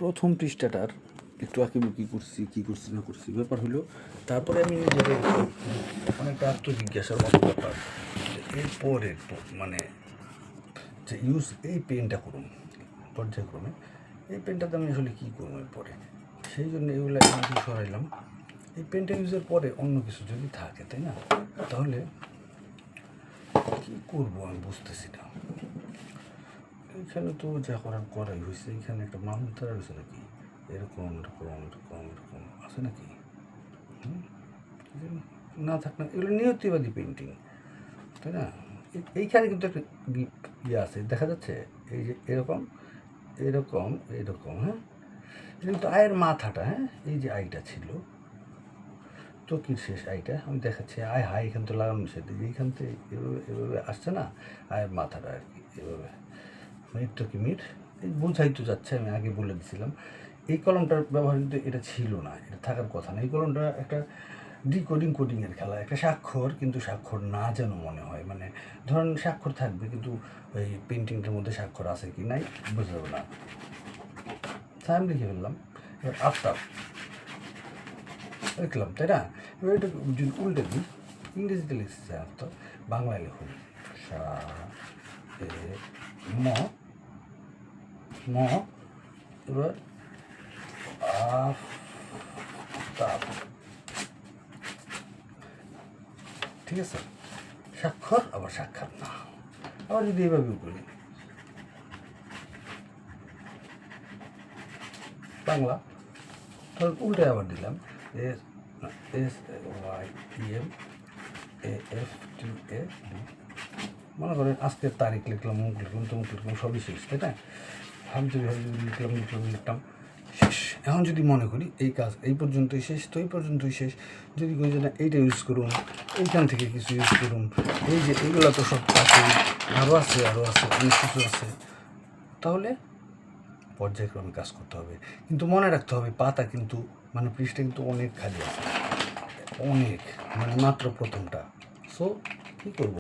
প্রথম পৃষ্ঠাটার একটু আঁকিবুকি করছি, কী করছি না করছি ব্যাপার হলো। তারপরে আমি নিজেকে অনেকটা আত্মজিজ্ঞাসার মতো ব্যাপার, এরপরে মানে যে ইউজ এই পেনটা করুন পর্যায়ক্রমে, এই পেনটাতে আমি আসলে কী করবো এরপরে, সেই জন্য এগুলো আমি সরাইলাম। এই পেনটা ইউজের পরে অন্য কিছু যদি থাকে, তাই না, তাহলে কী করবো আমি বুঝতেছি না। এইখানে তো যা করার করাই হয়েছে, এইখানে একটা মানতারা রয়েছে নাকি, এরকম এরকম এরকম এরকম আছে নাকি, না থাক না, এগুলো নিয়তিবাদী পেন্টিং, তাই না। এইখানে কিন্তু একটা ইয়ে আছে দেখা যাচ্ছে, এই যে এরকম এরকম এরকম, হ্যাঁ, কিন্তু আয়ের মাথাটা, হ্যাঁ, এই যে আইটা ছিল চকির শেষ আইটা আমি দেখাচ্ছি, আয় হাই এখান তো লাগানো সেটা এইখান থেকে এভাবে এভাবে আসছে না, আয়ের মাথাটা আর কি এভাবে মিট টকি মিট, এই বোঝাই তো যাচ্ছে, আমি আগে বলে দিয়েছিলাম। এই কলমটার ব্যবহার কিন্তু এটা ছিল না, এটা থাকার কথা না। এই কলমটা একটা ডিকোডিং কোডিংয়ের খেলা, একটা স্বাক্ষর কিন্তু স্বাক্ষর না যেন মনে হয়, মানে ধরেন স্বাক্ষর থাকবে কিন্তু ওই পেন্টিংটার মধ্যে স্বাক্ষর আছে কি নাই বোঝা যাবে না। আমি লিখে ফেললাম, এবার আফটার লিখলাম, তাই না। এবার এটা যদি উল্টে দিই, ইংরেজিতে লিখছে আফটার, বাংলায় লিখুন ম ম, এবার আফটার, ঠিক আছে, স্বাক্ষর আবার সাক্ষাৎ না। আবার যদি এইভাবেও করি, বাংলা, তাহলে উল্টে আবার দিলাম S S Y M A F T A D, মনে করেন আজকের তারিখ লিখলাম, মুখ লিখলাম, তমুক লিখলাম, সবই শেষ, তাই না। ভাবতে লিখলাম শেষ। এখন যদি মনে করি এই কাজ এই পর্যন্তই শেষ, তো এই পর্যন্তই শেষ। যদি কই যে না এইটা ইউজ করুন, এইখান থেকে কিছু ইউজ করুন, এই যে এইগুলো তো সব আছে, আরও আছে অনেক কিছু আছে, তাহলে পর্যায়ক্রমে কাজ করতে হবে। কিন্তু মনে রাখতে হবে পাতা কিন্তু মানে পৃষ্ঠা কিন্তু অনেক খালি আছে, অনেক, মানে মাত্র প্রথমটা। সো কী করবো।